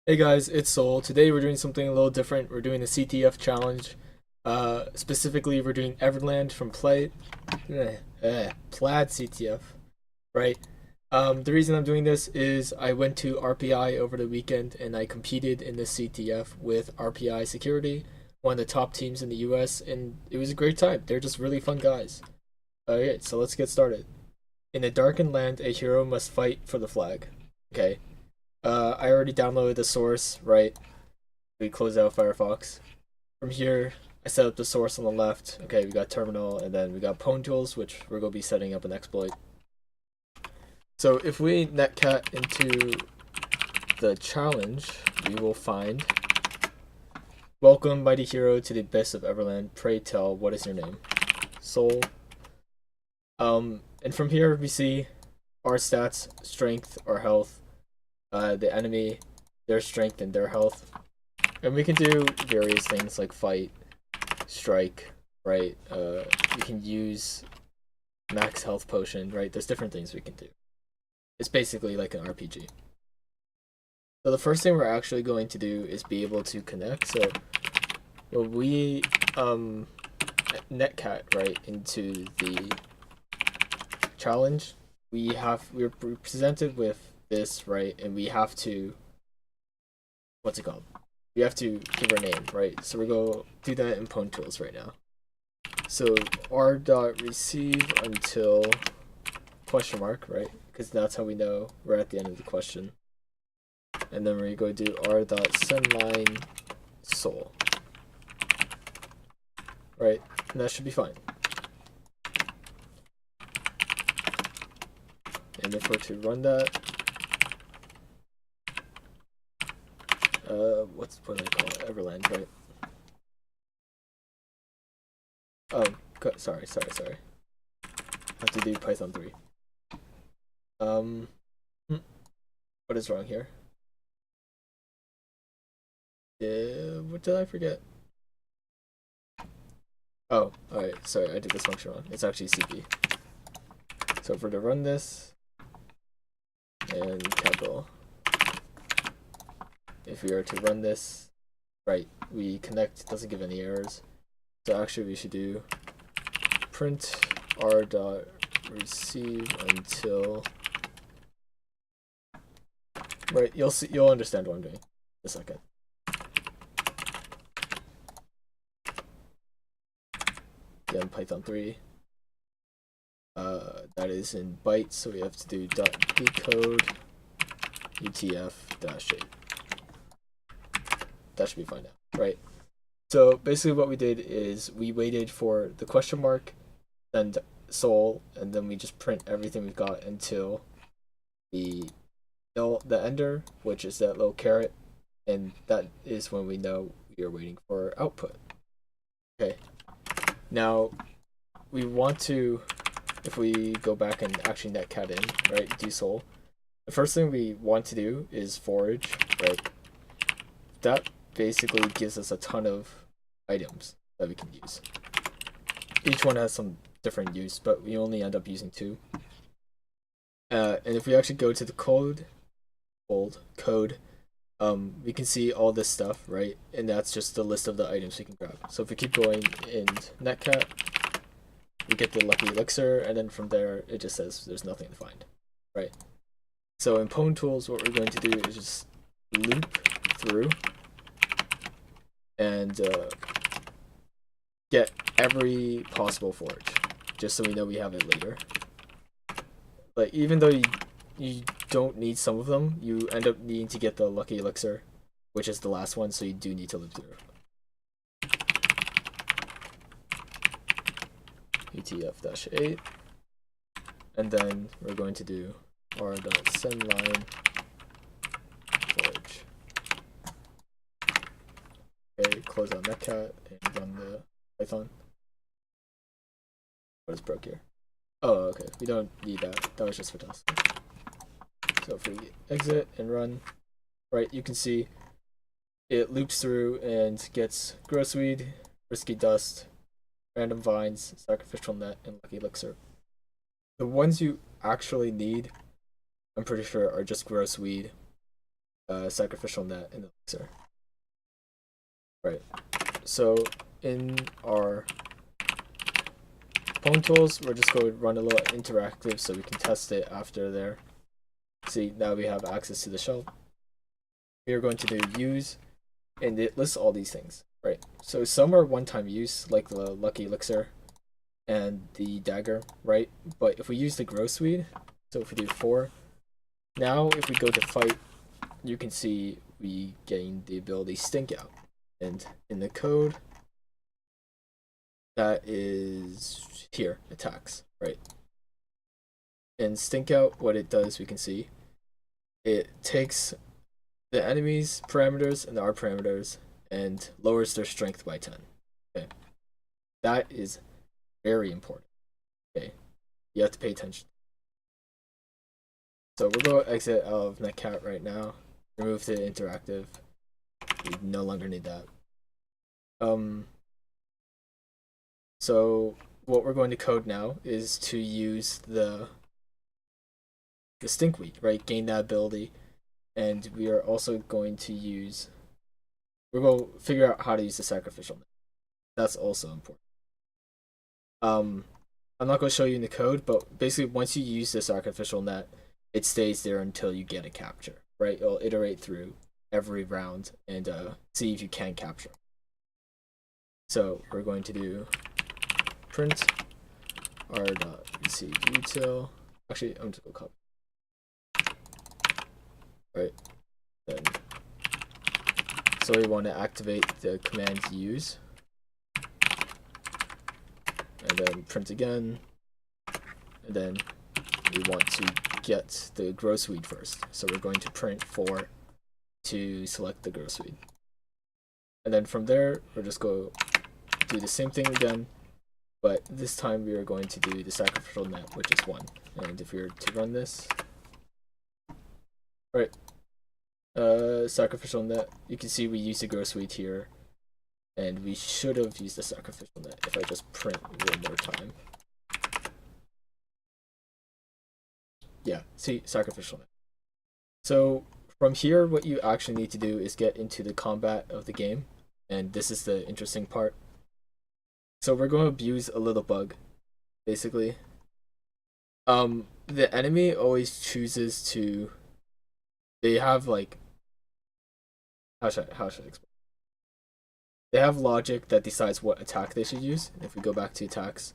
Hey guys, it's Soul. Today we're doing something a little different. We're doing the CTF challenge. Specifically, we're doing Everland from Plaid CTF, right? The reason I'm doing this is I went to RPI over the weekend and I competed in the CTF with RPI Security, one of the top teams in the US, and it was a great time. They're just really fun guys. Alright, so let's get started. In a darkened land, a hero must fight for the flag. Okay. I already downloaded the source, right? We close out Firefox. From here, I set up the source on the left. Okay, we got terminal, and then we got pwn tools, which we're going to be setting up an exploit. So if we netcat into the challenge, we will find, welcome mighty hero to the abyss of Everland. Pray tell, what is your name? Soul. And from here we see our stats, strength, our health, the enemy, their strength and their health. And we can do various things like fight, strike, right? We can use max health potion, right? There's different things we can do. It's basically like an RPG. So the first thing we're actually going to do is be able to connect. So when we netcat right into the challenge, we're presented with this, right? And we have to, what's it called? We have to give our name, right? So we're going to do that in pwn tools right now. So r.receive until question mark, right? Because that's how we know we're at the end of the question. And then we're going to do r.sendLine soul, right? And that should be fine. And if we're to run that, what do I call it? Everland, right? Oh, sorry. I have to do Python 3. What is wrong here? What did I forget? Oh, alright, sorry, I did this function wrong. It's actually CP. So if we're to run this, and capital, if we are to run this, right, we connect, doesn't give any errors. So actually we should do print r.receive until, right, you'll understand what I'm doing in a second. Again, Python 3. That is in bytes, so we have to do .decode UTF-8. That should be fine now, right? So basically what we did is we waited for the question mark, then soul, and then we just print everything we've got until the ender, which is that little caret, and that is when we know we are waiting for output. Okay. Now we want to, if we go back and actually netcat in, right, do soul, the first thing we want to do is forage, right? That basically gives us a ton of items that we can use. Each one has some different use, but we only end up using 2. And if we actually go to the code, we can see all this stuff, right? And that's just the list of the items we can grab. So if we keep going in netcat, we get the lucky elixir, and then from there it just says there's nothing to find, right? So in pwn tools, what we're going to do is just loop through and get every possible forage, just so we know we have it later. Like, even though you don't need some of them, you end up needing to get the lucky elixir, which is the last one, so you do need to loop through. UTF-8, and then we're going to do r.sendLine forage. Okay, close out netcat and run the Python. What is broke here? Oh, okay, we don't need that. That was just for testing. So if we exit and run, right, you can see it loops through and gets grossweed, risky dust, random vines, sacrificial net, and lucky elixir. The ones you actually need, I'm pretty sure, are just grossweed, sacrificial net and elixir. Right. So in our Pwn tools, we're just going to run a little interactive so we can test it after there. See, now we have access to the shell. We are going to do use, and it lists all these things, right? So some are one-time use, like the lucky elixir and the dagger, right? But if we use the grow swede, so if we do 4, now if we go to fight, you can see we gain the ability stink out. And in the code, that is here, attacks, right? And stink out, what it does, we can see, it takes the enemy's parameters and our parameters and lowers their strength by 10. Okay, that is very important. Okay, you have to pay attention. So we're going to exit out of netcat right now. Remove the interactive. We no longer need that. So what we're going to code now is to use the stinkweed, right? Gain that ability, and we are also going to use. We're going to figure out how to use the sacrificial net. That's also important. I'm not going to show you in the code, but basically once you use the sacrificial net, it stays there until you get a capture, right? It'll iterate through every round and see if you can capture. So we're going to do print r.receive_util. Actually, I'm just going to copy. Right. Then, so we want to activate the command use. And then print again. And then we want to get the grow swede first. So we're going to print 4 to select the grow swede. And then from there, we're just going to do the same thing again, but this time we are going to do the sacrificial net, which is 1. And if we were to run this, right, sacrificial net, you can see we use the grow swede here, and we should have used the sacrificial net if I just print one more time. Yeah, see, sacrificial net. So from here, what you actually need to do is get into the combat of the game, and this is the interesting part. So we're going to abuse a little bug, basically. The enemy always chooses to. They have like. How should I explain? They have logic that decides what attack they should use. If we go back to attacks,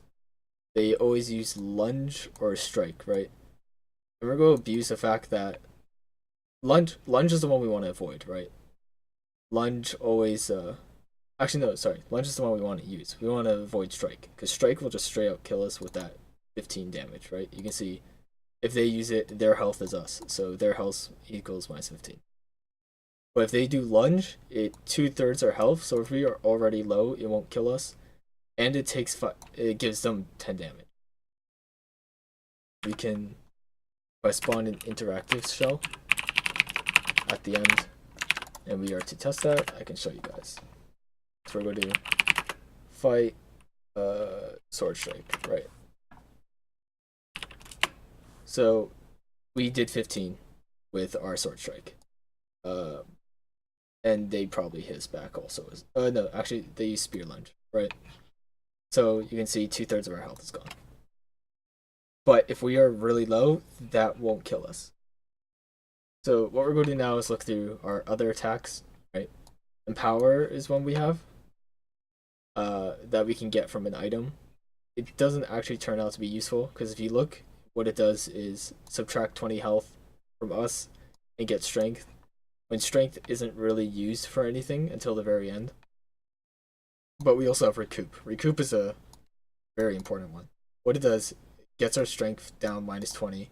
they always use lunge or strike, right? And we're going to abuse the fact that lunge is the one we want to avoid, right? Lunge always actually no, sorry. Lunge is the one we want to use. We want to avoid strike, because strike will just straight out kill us with that 15 damage, right? You can see if they use it, their health is us, so their health equals minus 15. But if they do lunge, it 2/3 our health, so if we are already low, it won't kill us, and it gives them 10 damage. We can, if I spawn an interactive shell at the end, and we are to test that, I can show you guys. So we're going to fight sword strike, right? So we did 15 with our sword strike, and they probably hit us back also. No, actually they use spear lunge, right? So you can see 2/3 of our health is gone. But if we are really low, that won't kill us. So what we're going to do now is look through our other attacks, right? Empower is one we have. That we can get from an item. It doesn't actually turn out to be useful, because if you look, what it does is subtract 20 health from us and get strength, when strength isn't really used for anything until the very end. But we also have recoup. Recoup is a very important one. What it does, it gets our strength down minus 20,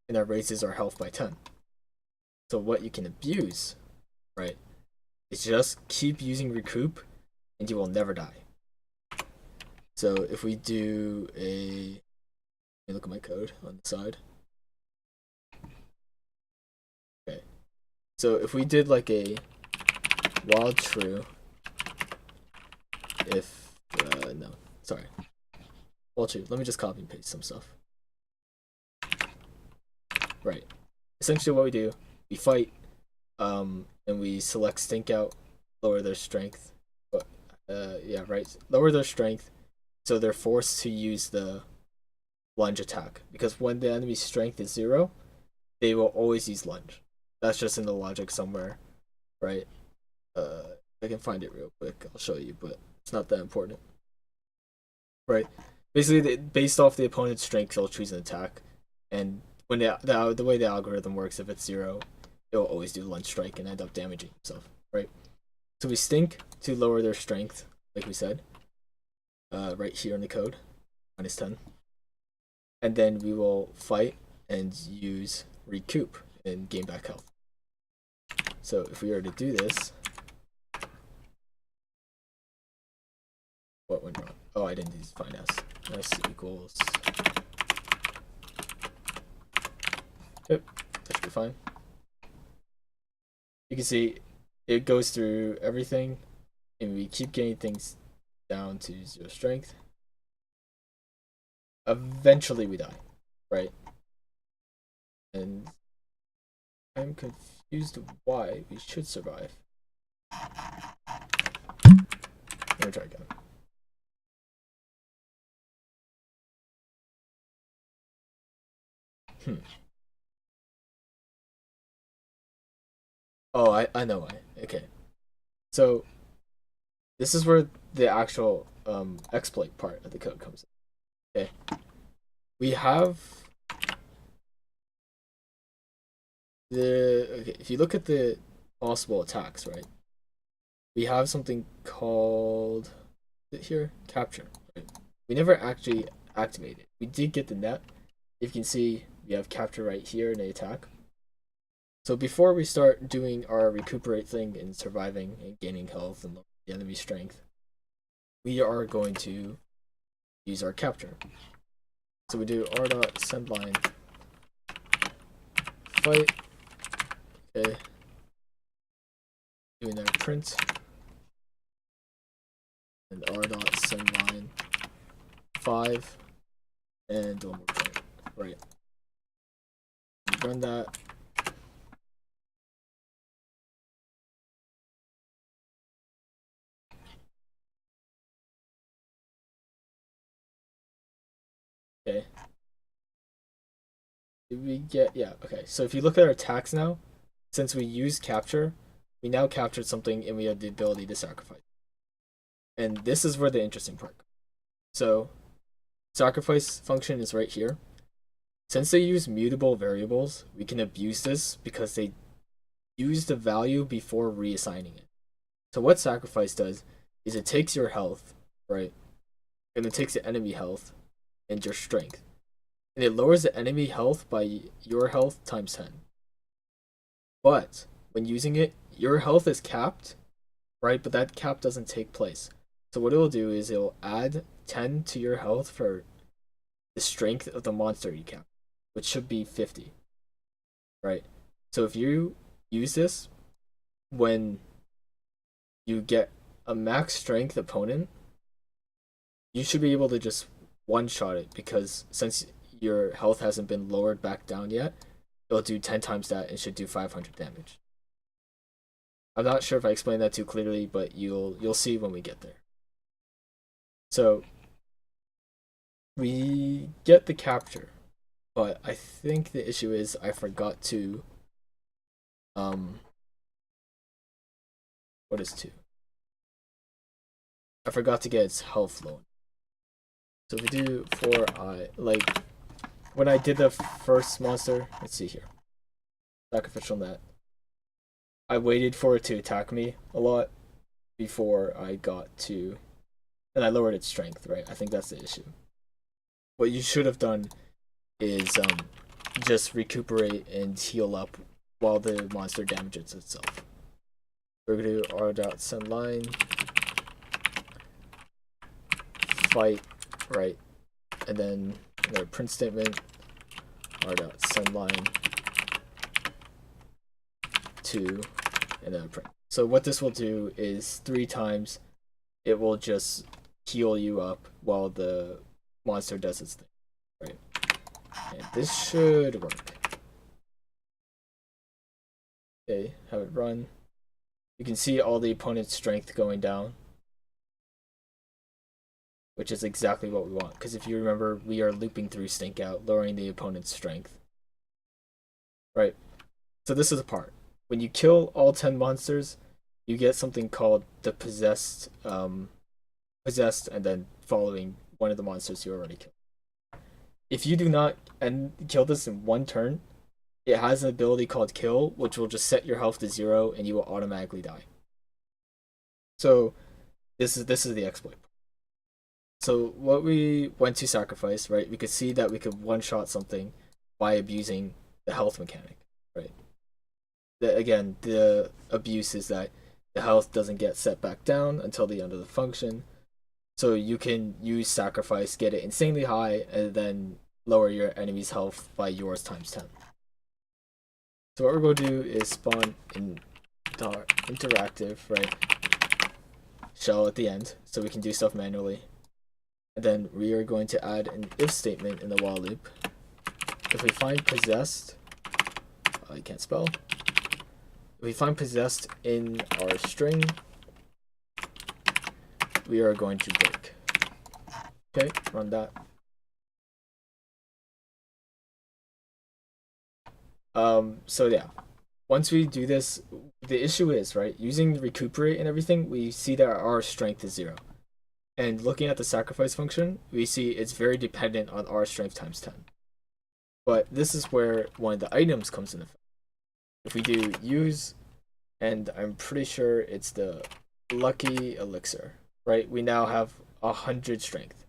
and that raises our health by 10. So what you can abuse, right, is just keep using recoup, and you will never die. So if we do let me look at my code on the side. Okay. So if we did like a wild true, if, no, sorry. Wild true, let me just copy and paste some stuff. Right. Essentially what we do, we fight and we select stink out, lower their strength. But yeah, right, lower their strength, so they're forced to use the lunge attack, because when the enemy's strength is 0, they will always use lunge. That's just in the logic somewhere, right? I can find it real quick, I'll show you, but it's not that important, right? Basically, based off the opponent's strength, they'll choose an attack, and when the way the algorithm works, if it's 0, it will always do lunge strike and end up damaging himself, right? So we stink to lower their strength, like we said, right here in the code, -10. And then we will fight and use recoup and gain back health. So if we were to do this, what went wrong? Oh, I didn't use find s. S equals. Yep, that should be fine. You can see it goes through everything, and we keep getting things down to 0 strength. Eventually we die, right? And I'm confused why we should survive. Let me try again. Oh, I know why. Okay. So this is where the actual exploit part of the code comes in. Okay. We have if you look at the possible attacks, right? We have something called here capture. Right? We never actually activated it. We did get the net. You can see we have capture right here in the attack. So before we start doing our recuperate thing and surviving and gaining health and the enemy strength, we are going to use our capture. So we do r.sendLine fight. Okay. Doing our print. And r.sendLine 5 and one more print. Right. Run that. Okay. Did we get, yeah, okay. So if you look at our attacks now, since we used capture, we now captured something and we have the ability to sacrifice. And this is where the interesting part comes. So sacrifice function is right here. Since they use mutable variables, we can abuse this because they use the value before reassigning it. So what sacrifice does is it takes your health, right? And it takes the enemy health and your strength. And it lowers the enemy health by your health times 10. But when using it, your health is capped, right? But that cap doesn't take place. So what it will do is it will add 10 to your health for the strength of the monster you cap, which should be 50, right? So if you use this when you get a max strength opponent, you should be able to just one-shot it, because since your health hasn't been lowered back down yet, it'll do 10 times that and should do 500 damage. I'm not sure if I explained that too clearly, but you'll see when we get there. So we get the capture, but I think the issue is I forgot to what is 2? I forgot to get its health loan. So if we do 4i, like when I did the first monster, let's see here, sacrificial net, I waited for it to attack me a lot before I got to, and I lowered its strength, right? I think that's the issue. What you should have done is just recuperate and heal up while the monster damages itself. We're going to do r.sendLine fight, right? And then another print statement, r.sendLine 2, and then a print. So what this will do is 3 times it will just heal you up while the monster does its thing, right? And this should work. Okay, have it run. You can see all the opponent's strength going down, which is exactly what we want, because if you remember, we are looping through stink out, lowering the opponent's strength. Right? So this is the part. When you kill all 10 monsters, you get something called the possessed, possessed, and then following one of the monsters you already killed. If you do not kill this in one turn, it has an ability called kill, which will just set your health to 0 and you will automatically die. So this is the exploit. So what we went to sacrifice, right? We could see that we could one-shot something by abusing the health mechanic, right? Again, the abuse is that the health doesn't get set back down until the end of the function. So you can use sacrifice, get it insanely high, and then lower your enemy's health by yours times 10. So what we're going to do is spawn in interactive, right? Shell at the end, so we can do stuff manually. And then we are going to add an if statement in the while loop. If we find possessed, I can't spell. If we find possessed in our string, we are going to break. Okay, run that. So yeah, once we do this, the issue is, right, using recuperate and everything, we see that our strength is 0. And looking at the sacrifice function, we see it's very dependent on our strength times 10. But this is where one of the items comes in effect. If we do use, and I'm pretty sure it's the lucky elixir, right? We now have 100 strength.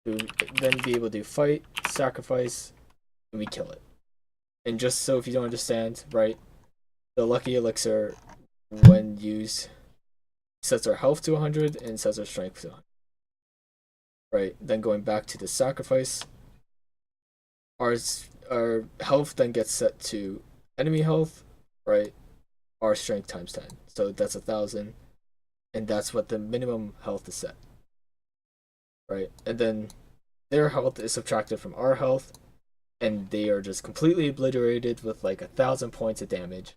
We then be able to fight, sacrifice, and we kill it. And just so if you don't understand, right, the lucky elixir, when used, sets our health to 100 and sets our strength to 100. Right, then going back to the sacrifice, our health then gets set to enemy health, right? Our strength times 10. So that's 1,000, and that's what the minimum health is set. Right, and then their health is subtracted from our health, and they are just completely obliterated with like 1,000 points of damage.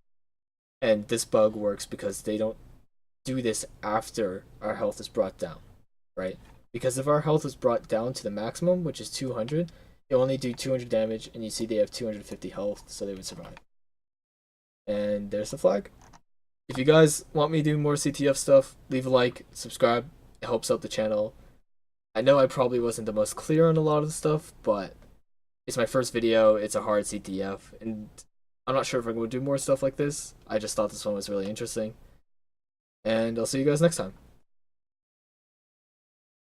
And this bug works because they don't do this after our health is brought down, right? Because if our health is brought down to the maximum, which is 200, they only do 200 damage, and you see they have 250 health, so they would survive. And there's the flag. If you guys want me to do more CTF stuff, leave a like, subscribe. It helps out the channel. I know I probably wasn't the most clear on a lot of the stuff, but it's my first video, it's a hard CTF, and I'm not sure if I'm going to do more stuff like this. I just thought this one was really interesting. And I'll see you guys next time.